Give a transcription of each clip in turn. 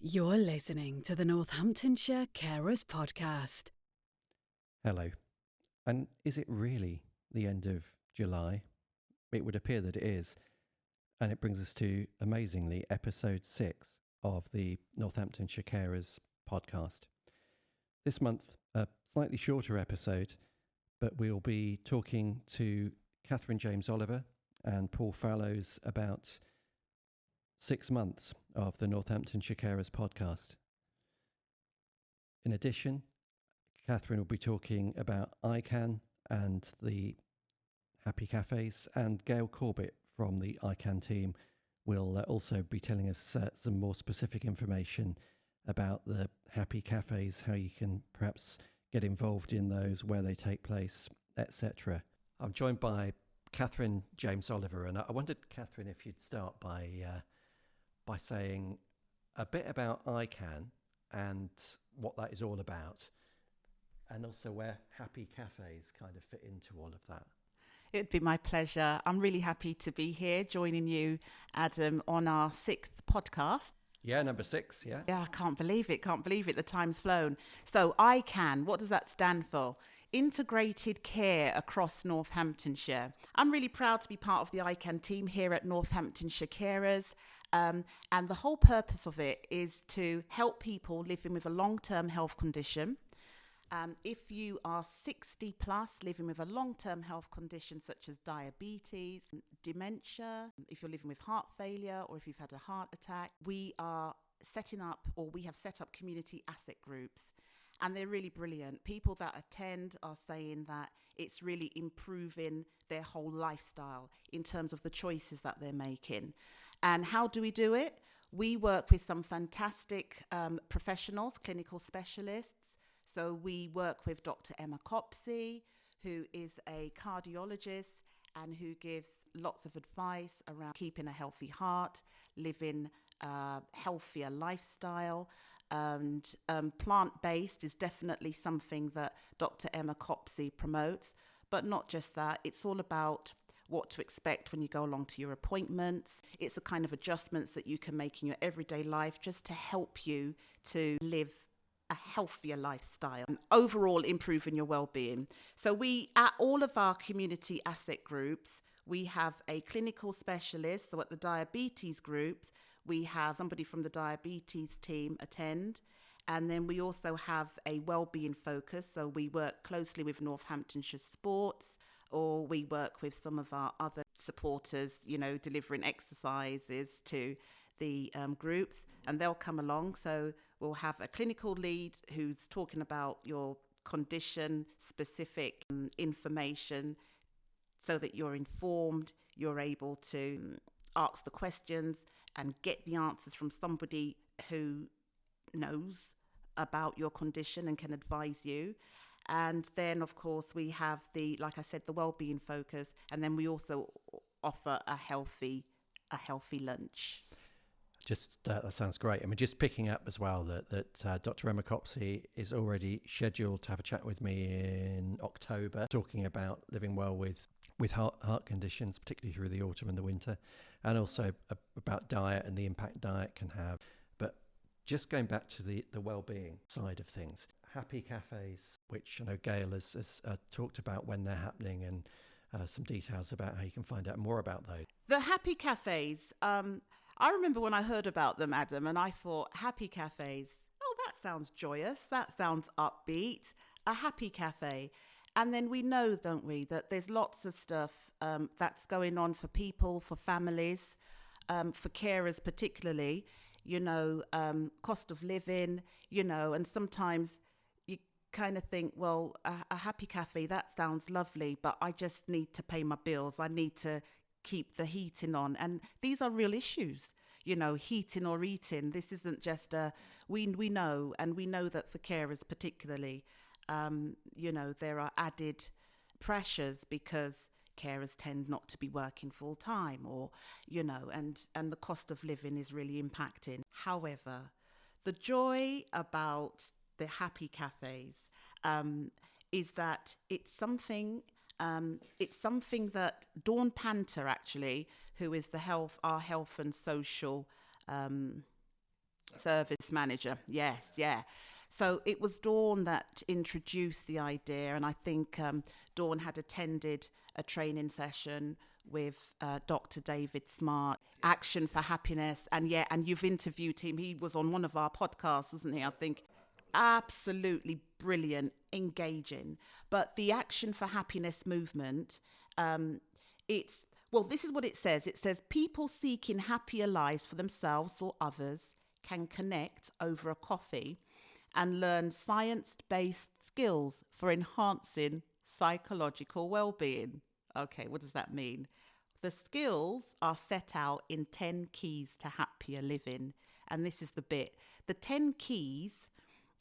You're listening to the Northamptonshire Carers Podcast. Hello. And is it really the end of July? It would appear that it is. And it brings us to, amazingly, episode 6 of the Northamptonshire Carers Podcast. This month, a slightly shorter episode, but we'll be talking to Catherine James-Oliver and Paul Fallows about 6 months of the Northamptonshire Carers Podcast. In addition, Catherine will be talking about ICAN and the Happy Cafes, and Gail Corbett from the ICAN team will also be telling us some more specific information about the Happy Cafes, how you can perhaps get involved in those, where they take place, etc. I'm joined by Catherine James-Oliver, and I wondered, Catherine, if you'd start by saying a bit about ICAN and what that is all about, and also where Happy Cafes kind of fit into all of that. It'd be my pleasure. I'm really happy to be here joining you, Adam, on our 6th podcast. Yeah, number 6, yeah. Yeah, I can't believe it. The time's flown. So ICAN, what does that stand for? Integrated Care Across Northamptonshire. I'm really proud to be part of the ICAN team here at Northamptonshire Carers. And the whole purpose of it is to help people living with a long-term health condition. If you are 60 plus, living with a long-term health condition such as diabetes, dementia, if you're living with heart failure, or if you've had a heart attack, we have set up community asset groups. And they're really brilliant. People that attend are saying that it's really improving their whole lifestyle in terms of the choices that they're making. And how do we do it? We work with some fantastic professionals, clinical specialists. So we work with Dr. Emma Copsey, who is a cardiologist and who gives lots of advice around keeping a healthy heart, living a healthier lifestyle. And plant-based is definitely something that Dr. Emma Copsey promotes. But not just that, it's all about what to expect when you go along to your appointments. It's the kind of adjustments that you can make in your everyday life just to help you to live a healthier lifestyle and overall improving your well-being. So we, at all of our community asset groups, we have a clinical specialist. So at the diabetes groups, we have somebody from the diabetes team attend. And then we also have a well-being focus. So we work closely with Northamptonshire Sports, or we work with some of our other supporters, delivering exercises to the groups, and they'll come along. So we'll have a clinical lead who's talking about your condition specific information so that you're informed, you're able to ask the questions and get the answers from somebody who knows about your condition and can advise you. And then, of course, we have the well-being focus, and then we also offer a healthy lunch. That sounds great. I mean, just picking up as well that Dr. Emma Copsey is already scheduled to have a chat with me in October, talking about living well with heart conditions, particularly through the autumn and the winter, and also about diet and the impact diet can have. But just going back to the well-being side of things, Happy Cafes, which I know Gail has talked about when they're happening, and some details about how you can find out more about those. The Happy Cafes, I remember when I heard about them, Adam, and I thought, Happy Cafes, oh, that sounds joyous, that sounds upbeat, a happy cafe. And then we know, don't we, that there's lots of stuff that's going on for people, for families, for carers particularly, cost of living, and sometimes you kind of think, well, a happy cafe, that sounds lovely, but I just need to pay my bills. I need to keep the heating on. And these are real issues, heating or eating. This isn't just we know that for carers particularly, there are added pressures because carers tend not to be working full time, or, and the cost of living is really impacting. However, the joy about the Happy Cafes is that it's something that Dawn Panter, actually, who is our health and social Service manager. Yes, yeah. So it was Dawn that introduced the idea, and I think Dawn had attended a training session with Dr. David Smart, Action for Happiness, and yeah, and you've interviewed him. He was on one of our podcasts, wasn't he? I think absolutely brilliant, engaging. But the Action for Happiness movement, it's well, this is what it says. It says people seeking happier lives for themselves or others can connect over a coffee and learn science-based skills for enhancing psychological well-being. Okay, what does that mean? The skills are set out in 10 keys to happier living. And this is the bit. The 10 keys,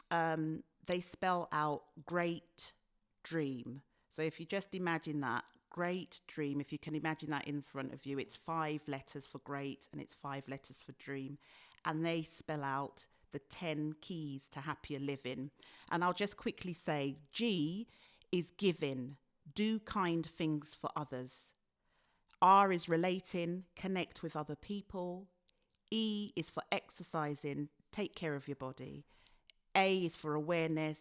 they spell out great dream. So if you just imagine that, great dream, if you can imagine that in front of you, it's 5 letters for great and it's 5 letters for dream. And they spell out the 10 keys to happier living. And I'll just quickly say, G is giving, do kind things for others. R is relating, connect with other people. E is for exercising, take care of your body. A is for awareness,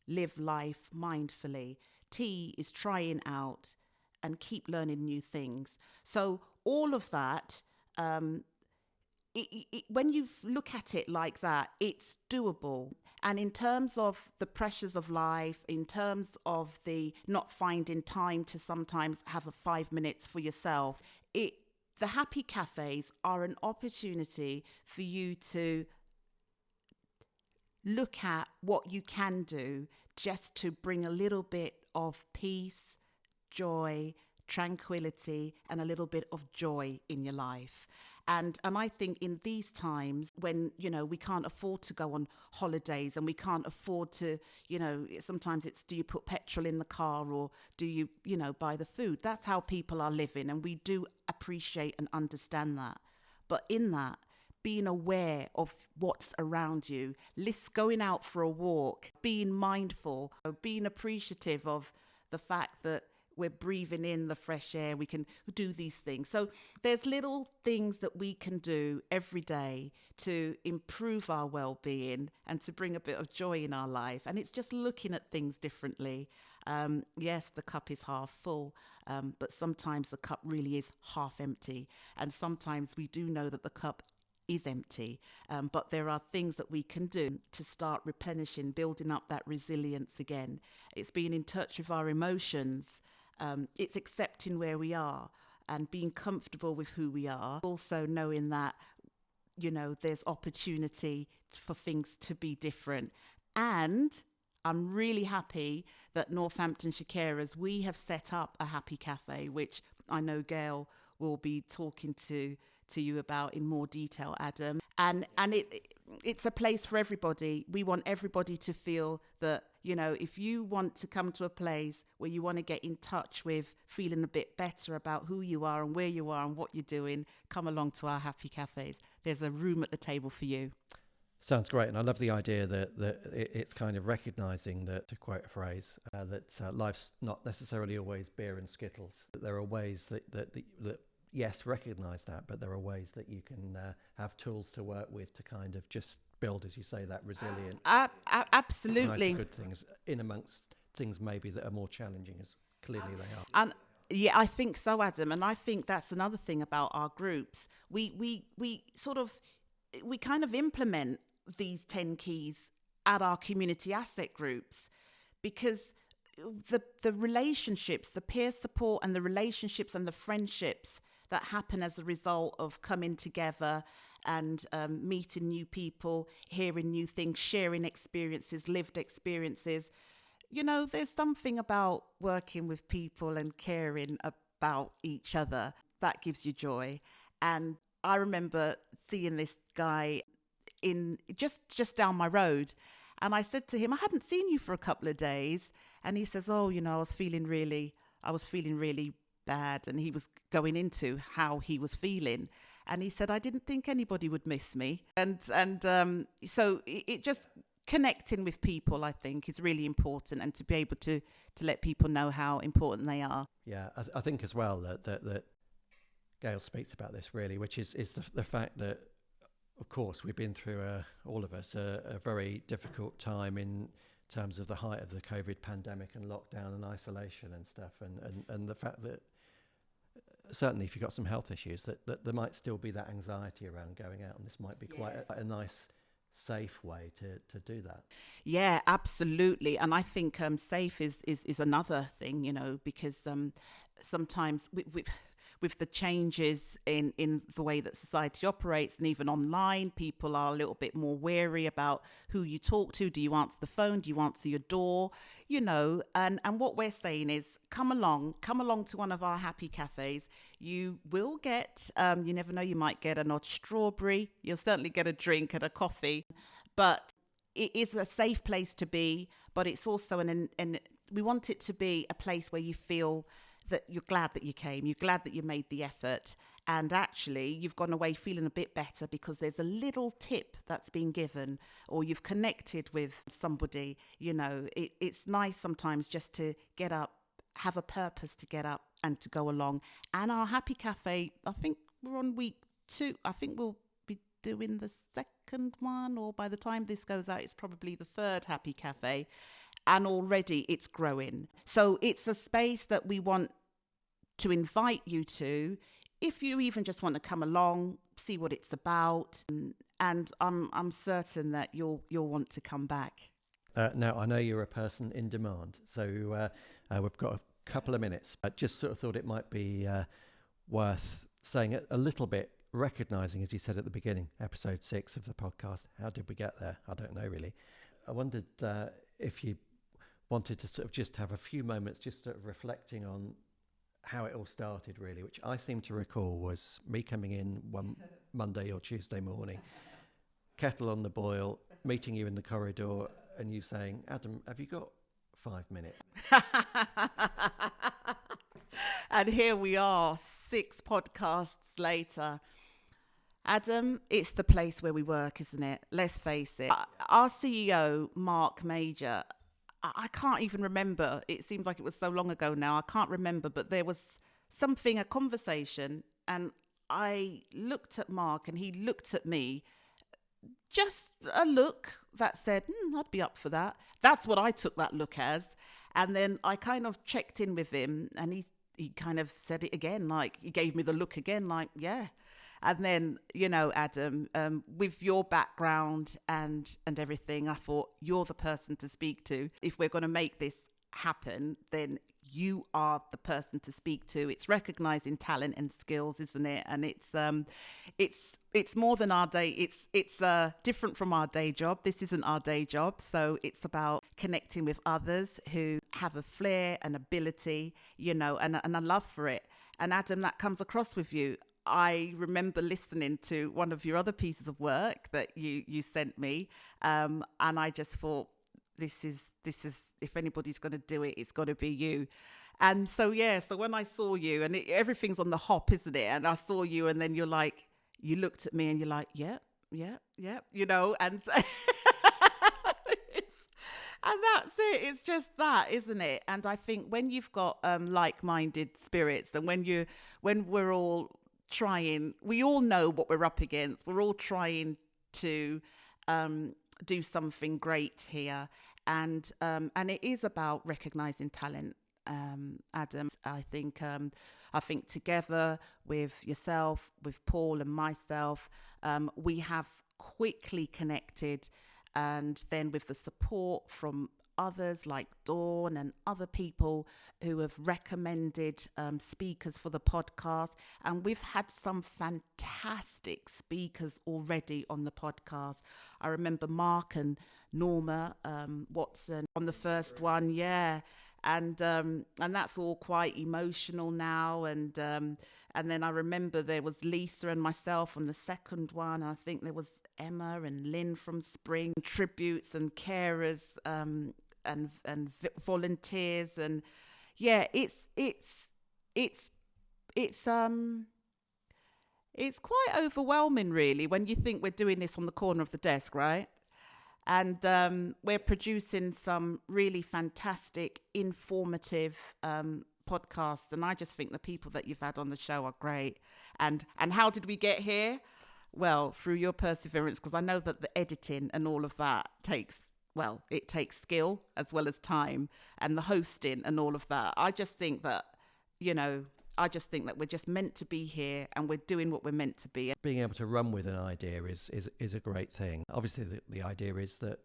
live life mindfully. T is trying out and keep learning new things. So all of that, when you look at it like that, it's doable. And in terms of the pressures of life, in terms of the not finding time to sometimes have a 5 minutes for yourself, the happy cafes are an opportunity for you to look at what you can do just to bring a little bit of peace, joy, tranquility, and a little bit of joy in your life. And I think in these times when, we can't afford to go on holidays and we can't afford to, sometimes it's, do you put petrol in the car or do you, buy the food? That's how people are living. And we do appreciate and understand that. But in that, being aware of what's around you, going out for a walk, being mindful, being appreciative of the fact that we're breathing in the fresh air, we can do these things. So there's little things that we can do every day to improve our well-being and to bring a bit of joy in our life. And it's just looking at things differently. Yes, the cup is half full, but sometimes the cup really is half empty. And sometimes we do know that the cup is empty, but there are things that we can do to start replenishing, building up that resilience again. It's being in touch with our emotions. It's accepting where we are and being comfortable with who we are. Also knowing that, there's opportunity for things to be different. And I'm really happy that Northamptonshire Carers, we have set up a happy cafe, which I know Gail will be talking to you about in more detail, Adam. And it's a place for everybody. We want everybody to feel that, if you want to come to a place where you want to get in touch with feeling a bit better about who you are and where you are and what you're doing, come along to our happy cafes. There's a room at the table for you. Sounds great. And I love the idea that it's kind of recognising that, to quote a phrase, that life's not necessarily always beer and skittles. That there are ways that yes, recognise that, but there are ways that you can have tools to work with to kind of just build, as you say, that resilient. Absolutely. Nice good things in amongst things maybe that are more challenging, as clearly they are. And yeah, I think so, Adam. And I think that's another thing about our groups. We kind of implement these 10 keys at our community asset groups because the relationships, the peer support and the relationships and the friendships that happen as a result of coming together and meeting new people, hearing new things, sharing experiences, lived experiences. There's something about working with people and caring about each other that gives you joy. And I remember seeing this guy in just down my road, and I said to him, I hadn't seen you for a couple of days. And he says, I was feeling really bad. And he was going into how he was feeling. And he said, I didn't think anybody would miss me. And so it just connecting with people, I think, is really important, and to be able to let people know how important they are. Yeah, I think as well that Gail speaks about this really, which is the fact that Of course, we've been through, all of us, a very difficult time in terms of the height of the COVID pandemic and lockdown and isolation and stuff. And the fact that certainly if you've got some health issues, that there might still be that anxiety around going out. And this might be quite a nice, safe way to do that. Yeah, absolutely. And I think safe is another thing, you know, because sometimes with the changes in the way that society operates, and even online, people are a little bit more wary about who you talk to. Do you answer the phone? Do you answer your door? You know, and what we're saying is come along to one of our happy cafes. You will get, you never know, you might get an odd strawberry. You'll certainly get a drink and a coffee. But it is a safe place to be, but it's also and we want it to be a place where you feel that you're glad that you came, you're glad that you made the effort, and actually you've gone away feeling a bit better because there's a little tip that's been given, or you've connected with somebody. You know, it's nice sometimes just to get up, have a purpose to get up and to go along. And our Happy Cafe, I think we're on week 2. I think we'll be doing the second one, or by the time this goes out, it's probably the 3rd Happy Cafe. And already it's growing. So it's a space that we want to invite you to, if you even just want to come along, see what it's about. And I'm certain that you'll want to come back. Now, I know you're a person in demand, so we've got a couple of minutes. I just sort of thought it might be worth saying it a little bit, recognising, as you said at the beginning, episode 6 of the podcast. How did we get there? I don't know, really. I wondered if you wanted to sort of just have a few moments just sort of reflecting on how it all started, really, which I seem to recall was me coming in one Monday or Tuesday morning, kettle on the boil, meeting you in the corridor and you saying, Adam, have you got 5 minutes? And here we are, 6 podcasts later. Adam, it's the place where we work, isn't it? Let's face it. Our CEO, Mark Major, I can't even remember. It seems like it was so long ago now. I can't remember, but there was a conversation, and I looked at Mark and he looked at me. Just a look that said, I'd be up for that. That's what I took that look as. And then I kind of checked in with him, and he kind of said it again, like he gave me the look again, like, yeah. And then, you know, Adam, with your background and everything, I thought you're the person to speak to. If we're going to make this happen, then you are the person to speak to. It's recognizing talent and skills, isn't it? And it's more than our day. It's different from our day job. This isn't our day job. So it's about connecting with others who have a flair and ability, you know, and a love for it. And Adam, that comes across with you. I remember listening to one of your other pieces of work that you sent me, and I just thought, this is if anybody's going to do it, it's got to be you. And so so when I saw you, and everything's on the hop, isn't it? And I saw you, and then you looked at me, and you're like, yeah, you know, and and that's it. It's just that, isn't it? And I think when you've got like-minded spirits, and when we're all trying, we all know what we're up against. We're all trying to do something great here, and it is about recognizing talent. Adam, I think together with yourself, with Paul and myself, we have quickly connected, and then with the support from others like Dawn and other people who have recommended speakers for the podcast, and we've had some fantastic speakers already on the podcast. I remember Mark and Norma Watson on the first one, and that's all quite emotional now, and then I remember there was Lisa and myself on the second one. I think there was Emma and Lynn from Spring, tributes and carers and volunteers, and it's quite overwhelming, really, when you think we're doing this on the corner of the desk, right? And we're producing some really fantastic, informative podcasts, and I just think the people that you've had on the show are great. And how did we get here? well, through your perseverance, because I know that the editing and all of that takes skill as well as time, and the hosting and all of that. I just think that, we're just meant to be here and we're doing what we're meant to be. Being able to run with an idea is a great thing. Obviously, the idea is that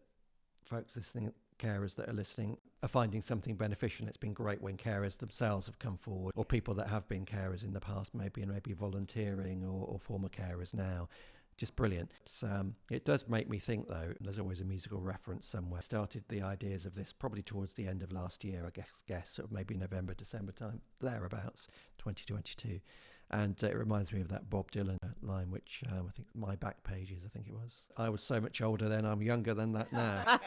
folks listening, carers that are listening, are finding something beneficial. It's been great when carers themselves have come forward, or people that have been carers in the past, maybe volunteering, or former carers now. Just brilliant. It does make me think, though, there's always a musical reference somewhere. Started the ideas of this probably towards the end of last year, I guess sort of maybe November, December time, thereabouts, 2022. And it reminds me of that Bob Dylan line, which I think My Back Pages, I think it was. I was so much older then, I'm younger than that now.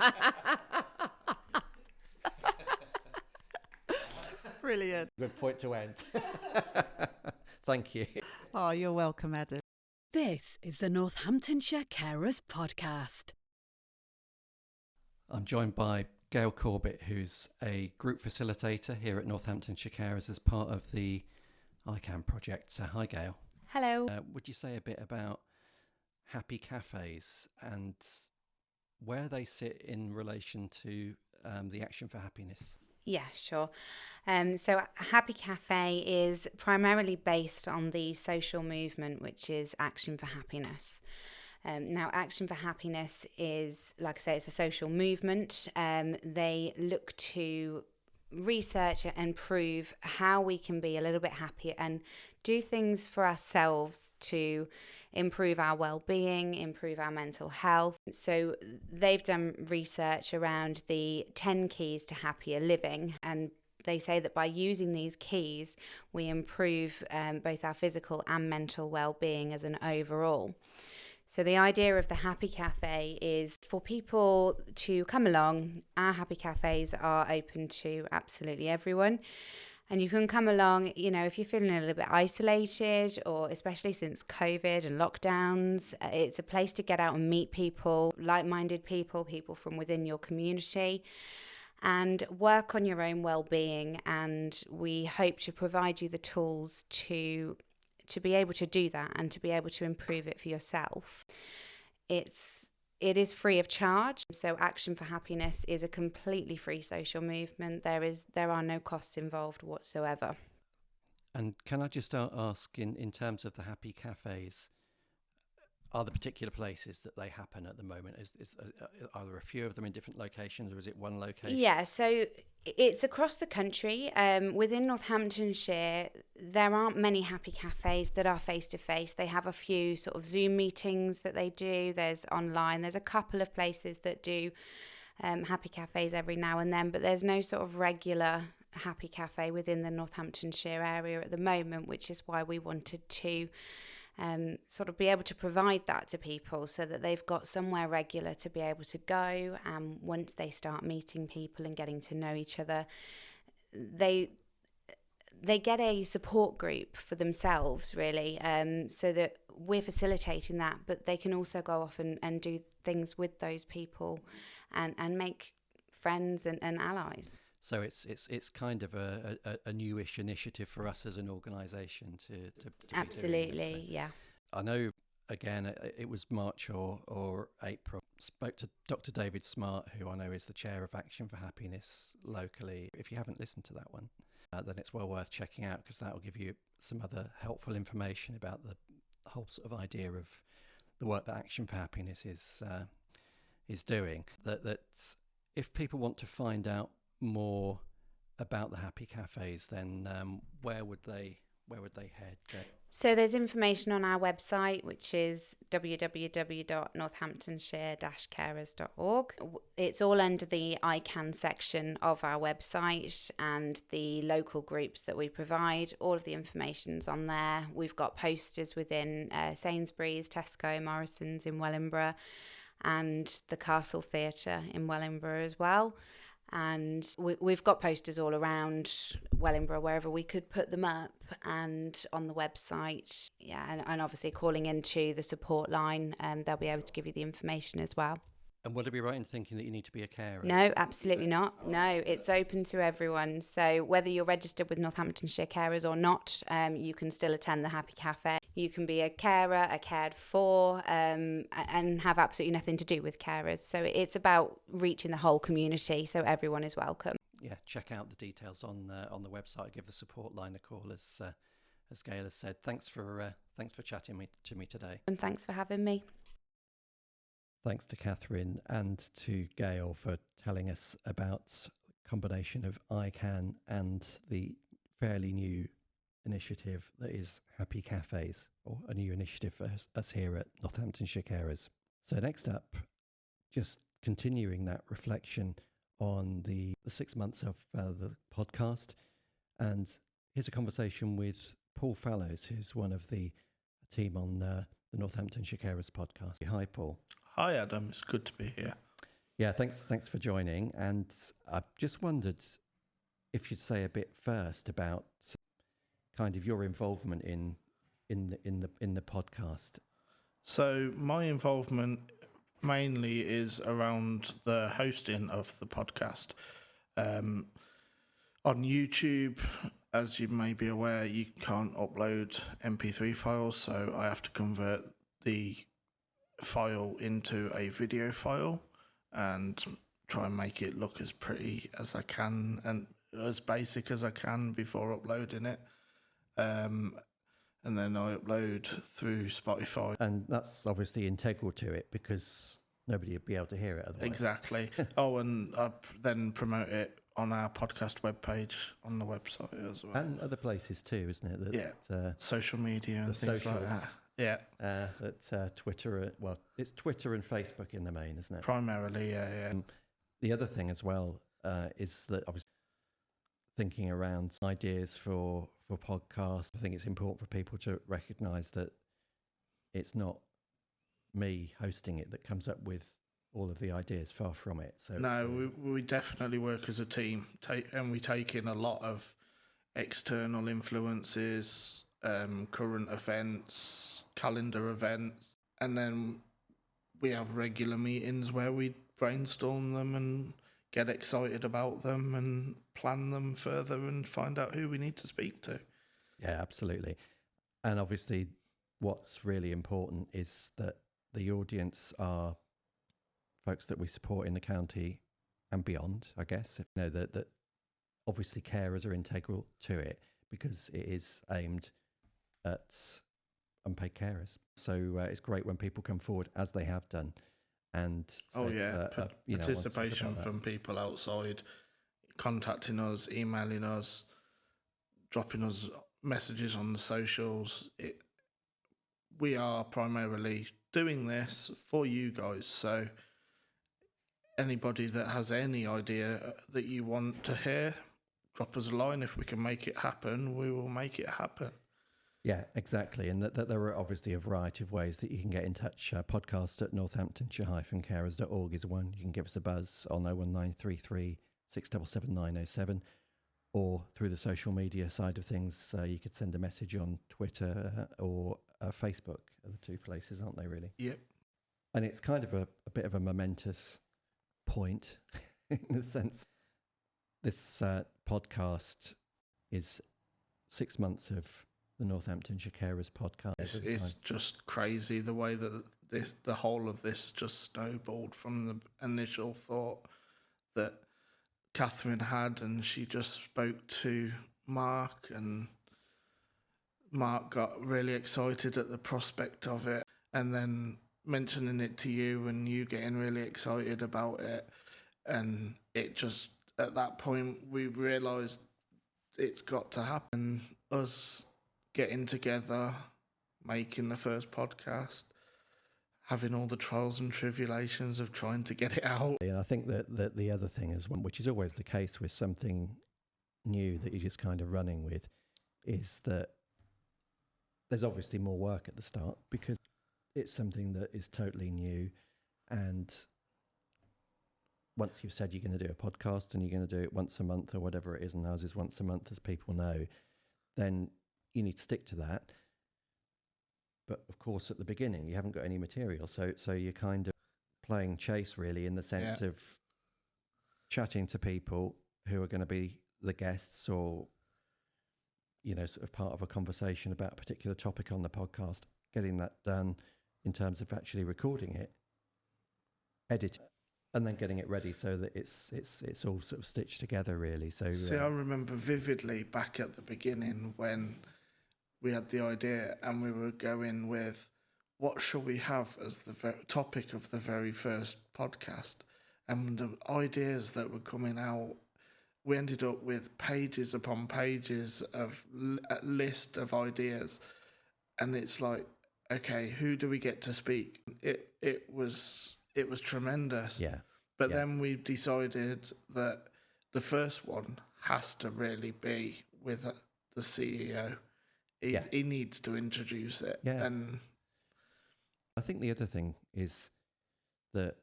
Brilliant. Good point to end. Thank you. Oh, you're welcome, Adam. This is the Northamptonshire Carers Podcast. I'm joined by Gail Corbett, who's a group facilitator here at Northamptonshire Carers as part of the ICAN project. So hi, Gail. Hello. Would you say a bit about Happy Cafes and where they sit in relation to the Action for Happiness? Yeah, sure. So Happy Cafe is primarily based on the social movement, which is Action for Happiness. Now, Action for Happiness is, like I say, it's a social movement. They look to research and prove how we can be a little bit happier and do things for ourselves to improve our well-being, improve our mental health. So they've done research around the 10 keys to happier living, and they say that by using these keys we improve both our physical and mental well-being as an overall. So the idea of the Happy Cafe is for people to come along. Our Happy Cafes are open to absolutely everyone. And you can come along, if you're feeling a little bit isolated, or especially since COVID and lockdowns, it's a place to get out and meet people, like-minded people from within your community, and work on your own well-being. And we hope to provide you the tools to be able to do that and to be able to improve it for yourself. It is free of charge. So Action for Happiness is a completely free social movement. There are no costs involved whatsoever. And can I just ask, in terms of the Happy Cafes, are there particular places that they happen at the moment? Are there a few of them in different locations, or is it one location? Yeah, so it's across the country. Within Northamptonshire, there aren't many Happy Cafes that are face-to-face. They have a few sort of Zoom meetings that they do. There's online. There's a couple of places that do Happy Cafes every now and then, but there's no sort of regular Happy Cafe within the Northamptonshire area at the moment, which is why we wanted to sort of be able to provide that to people so that they've got somewhere regular to be able to go. And once they start meeting people and getting to know each other, they get a support group for themselves, really, so that we're facilitating that, but they can also go off and do things with those people and make friends and allies. So it's kind of a newish initiative for us as an organisation to absolutely, yeah. I know, again, it was March or April. Spoke to Dr. David Smart, who I know is the chair of Action for Happiness locally. If you haven't listened to that one, then it's well worth checking out, because that will give you some other helpful information about the whole sort of idea of the work that Action for Happiness is doing. That if people want to find out more about the Happy Cafes, then where would they head? So there's information on our website, which is www.northamptonshire-carers.org. It's all under the ICAN section of our website, and the local groups that we provide, all of the information's on there. We've got posters within Sainsbury's, Tesco, Morrison's in Wellingborough, and the Castle Theatre in Wellingborough as well. And we've got posters all around Wellingborough, wherever we could put them up, and on the website. Yeah, and obviously calling into the support line, they'll be able to give you the information as well. And would I be right in thinking that you need to be a carer? No, absolutely not. No, it's open to everyone. So whether you're registered with Northamptonshire Carers or not, you can still attend the Happy Cafe. You can be a carer, a cared for, and have absolutely nothing to do with carers. So it's about reaching the whole community, so everyone is welcome. Yeah, check out the details on the website. Give the support line a call, as Gail has said. Thanks for chatting to me today. And thanks for having me. Thanks to Catherine and to Gail for telling us about a combination of ICAN and the fairly new initiative that is Happy Cafes, or a new initiative for us here at Northamptonshire Carers. So next up, just continuing that reflection on the 6 months of the podcast, and here's a conversation with Paul Fallows, who's one of the team on the Northamptonshire Carers podcast. Hi, Paul. Hi, Adam. It's good to be here. Yeah, thanks for joining. And I just wondered if you'd say a bit first about kind of your involvement in the podcast. So my involvement mainly is around the hosting of the podcast. On YouTube, as you may be aware, you can't upload MP3 files, so I have to convert the file into a video file and try and make it look as pretty as I can and as basic as I can before uploading it. And then I upload through Spotify. And that's obviously integral to it because nobody would be able to hear it otherwise. Exactly. Oh, and I then promote it on our podcast webpage on the website as well. And other places too, isn't it? That, social media and things socials. like that. Yeah. That Twitter, well, it's Twitter and Facebook in the main, isn't it? Primarily, yeah. The other thing as well is that obviously thinking around ideas for podcasts. I think it's important for people to recognise that it's not me hosting it that comes up with all of the ideas, far from it. So no, we definitely work as a team, and we take in a lot of external influences, current events, calendar events, and then we have regular meetings where we brainstorm them and get excited about them and plan them further and find out who we need to speak to. Yeah, absolutely. And obviously what's really important is that the audience are folks that we support in the county and beyond, I guess. You know, that obviously carers are integral to it because it is aimed at unpaid carers. So it's great when people come forward, as they have done, and participation from people outside, contacting us, emailing us, dropping us messages on the socials. We are primarily doing this for you guys, so anybody that has any idea that you want to hear, drop us a line. If we can make it happen, we will make it happen. Yeah, exactly. And that there are obviously a variety of ways that you can get in touch. Podcast at northamptonshire-carers.org is one. You can give us a buzz on 01933 677 907, or through the social media side of things. You could send a message on Twitter or Facebook are the two places, aren't they, really? Yep. And it's kind of a bit of a momentous point in a sense. This podcast is 6 months of the Northamptonshire Carers podcast. It's just crazy the way that the whole of this just snowballed from the initial thought that Catherine had, and she just spoke to Mark, and Mark got really excited at the prospect of it, and then mentioning it to you and you getting really excited about it, and it just, at that point we realised it's got to happen. Us getting together, making the first podcast, having all the trials and tribulations of trying to get it out. And I think that the other thing is, which is always the case with something new that you're just kind of running with, is that there's obviously more work at the start because it's something that is totally new. And once you've said you're going to do a podcast and you're going to do it once a month or whatever it is, and ours is once a month, as people know, then you need to stick to that. But of course, at the beginning, you haven't got any material. So you're kind of playing chase, really, in the sense of chatting to people who are going to be the guests or, you know, sort of part of a conversation about a particular topic on the podcast, getting that done in terms of actually recording it, editing, and then getting it ready so that it's all sort of stitched together, really. So see, I remember vividly back at the beginning when we had the idea and we were going with what shall we have as the topic of the very first podcast, and the ideas that were coming out, we ended up with pages upon pages of a list of ideas, and it's like, okay, who do we get to speak? It was tremendous. Yeah. But then we decided that the first one has to really be with the CEO. He needs to introduce it. Yeah. And I think the other thing is that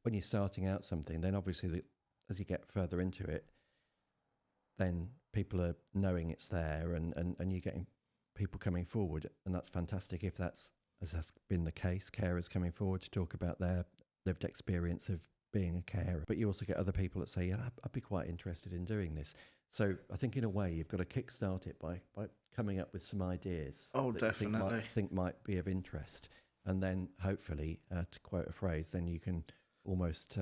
when you're starting out something, then obviously as you get further into it, then people are knowing it's there and you're getting people coming forward, and that's fantastic if that's, as has been the case, carers coming forward to talk about their lived experience of being a carer. But you also get other people that say, yeah, I'd be quite interested in doing this. So I think in a way you've got to kickstart it by coming up with some ideas that definitely. you think might be of interest. And then hopefully, to quote a phrase, then you can almost,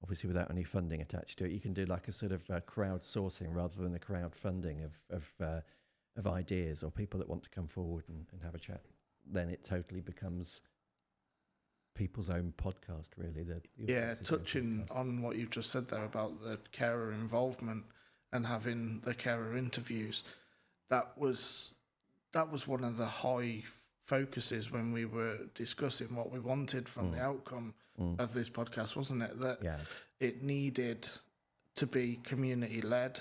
obviously without any funding attached to it, you can do like a sort of crowdsourcing rather than a crowdfunding of ideas or people that want to come forward and have a chat. Then it totally becomes people's own podcast, really. Touching on what you've just said there about the carer involvement and having the carer interviews, that was one of the high focuses when we were discussing what we wanted from the outcome of this podcast, wasn't it? That it needed to be community led.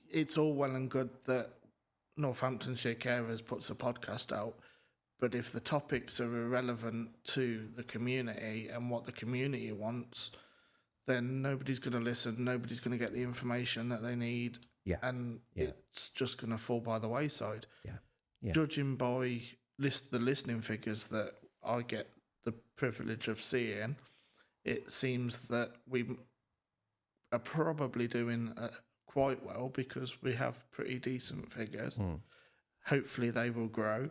It's all well and good that Northamptonshire Carers puts a podcast out, but if the topics are irrelevant to the community and what the community wants, then nobody's going to listen, nobody's going to get the information that they need, and it's just going to fall by the wayside. Judging by the listening figures that I get the privilege of seeing, it seems that we are probably doing quite well because we have pretty decent figures. Hopefully they will grow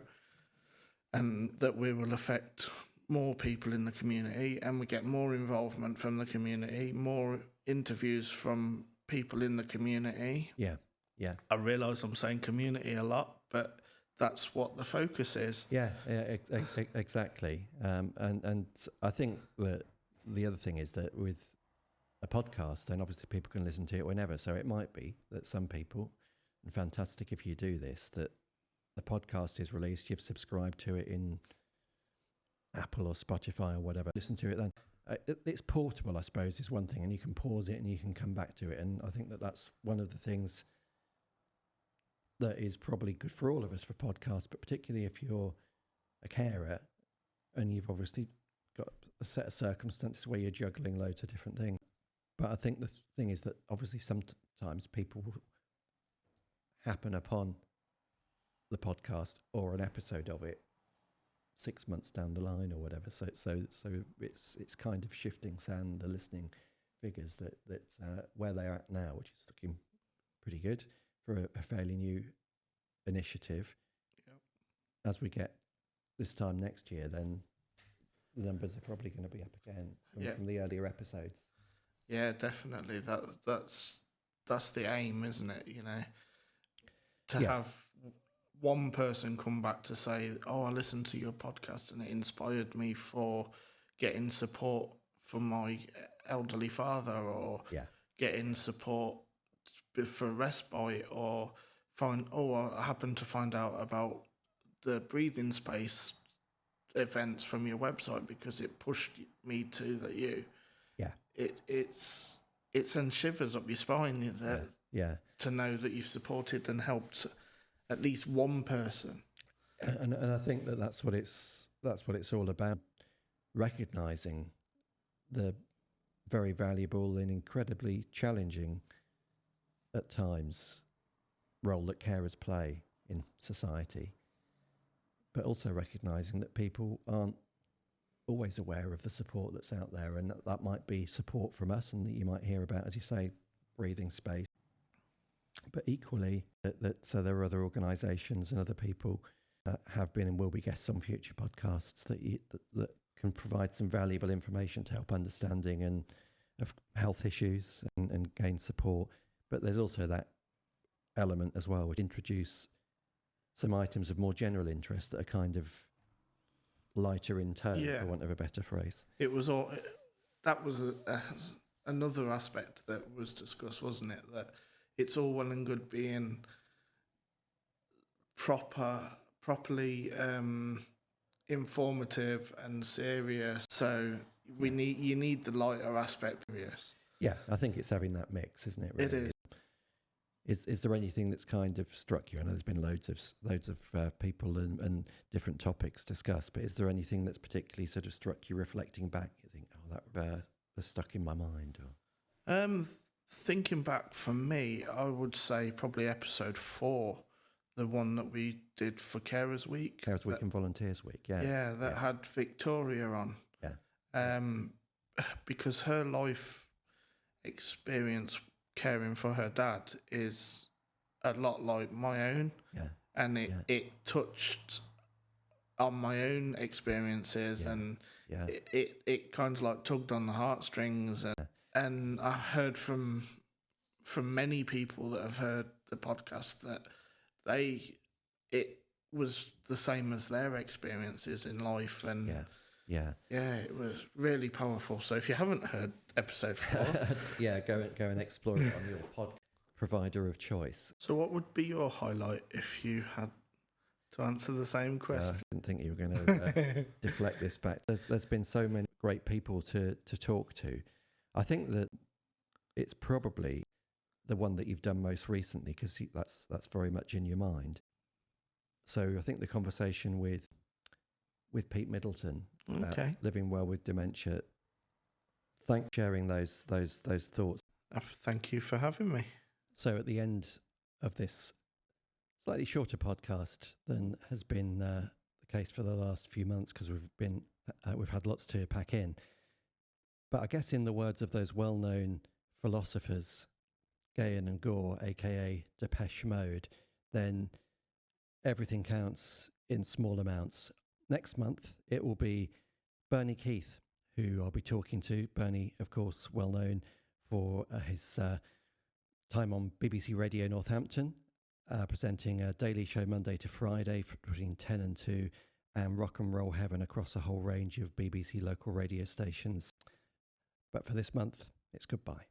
and that we will affect more people in the community and we get more involvement from the community, more interviews from people in the community. I realise I'm saying community a lot, but that's what the focus is. Exactly. And I think that the other thing is that with a podcast, then obviously people can listen to it whenever. So it might be that some people, and fantastic if you do this, that the podcast is released, you've subscribed to it in Apple or Spotify or whatever, listen to it then. It's portable, I suppose, is one thing, and you can pause it and you can come back to it. And I think that that's one of the things that is probably good for all of us for podcasts, but particularly if you're a carer and you've obviously got a set of circumstances where you're juggling loads of different things. But I think the thing is that obviously sometimes people will happen upon the podcast or an episode of it 6 months down the line or whatever. So it's kind of shifting sand, the listening figures that where they're at now, which is looking pretty good for a fairly new initiative. As we get this time next year, then the numbers are probably going to be up again from the earlier episodes. Yeah, definitely. That's the aim, isn't it? You know, to have one person come back to say, "Oh, I listened to your podcast and it inspired me for getting support for my elderly father," or getting support for respite, or I happened to find out about the breathing space events from your website because it pushed me to that you. It sends shivers up your spine, is it? To know that you've supported and helped at least one person. And I think that's what it's all about. Recognizing the very valuable and incredibly challenging at times role that carers play in society, but also recognizing that people aren't always aware of the support that's out there, and that might be support from us, and that you might hear about, as you say, breathing space. But equally, so there are other organisations and other people that have been and will be guests on future podcasts that can provide some valuable information to help understanding and of health issues and gain support. But there's also that element as well, which introduce some items of more general interest that are kind of lighter in tone, for want of a better phrase. It was all that was another aspect that was discussed, wasn't it? That it's all well and good being properly informative and serious. So you need the lighter aspect of this. Yeah, I think it's having that mix, isn't it? Really? It is. Is there anything that's kind of struck you? I know there's been loads of people and different topics discussed, but is there anything that's particularly sort of struck you reflecting back? You think, oh, that was stuck in my mind? Or thinking back for me, I would say probably episode 4, the one that we did for Carers Week. Carers Week and Volunteers Week, yeah. Yeah, that had Victoria on. Yeah. Because her life experience caring for her dad is a lot like my own. Yeah. And it touched on my own experiences, and it kind of like tugged on the heartstrings. And I heard from many people that have heard the podcast that it was the same as their experiences in life, and it was really powerful. So if you haven't heard episode 4, go and explore it on your podcast provider of choice. So what would be your highlight if you had to answer the same question? I didn't think you were going to deflect this back. There's been so many great people to talk to. I think that it's probably the one that you've done most recently, because that's very much in your mind. So I think the conversation with Pete Middleton about living well with dementia. Thanks for sharing those thoughts. Thank you for having me. So at the end of this slightly shorter podcast than has been the case for the last few months, because we've had lots to pack in. But I guess in the words of those well-known philosophers, Gayan and Gore, aka Depeche Mode, then everything counts in small amounts. Next month, it will be Bernie Keith, who I'll be talking to. Bernie, of course, well known for his time on BBC Radio Northampton, presenting a daily show Monday to Friday between 10 and 2, and Rock and Roll Heaven across a whole range of BBC local radio stations. But for this month, it's goodbye.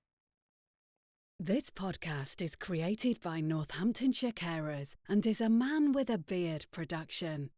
This podcast is created by Northamptonshire Carers and is a Man with a Beard production.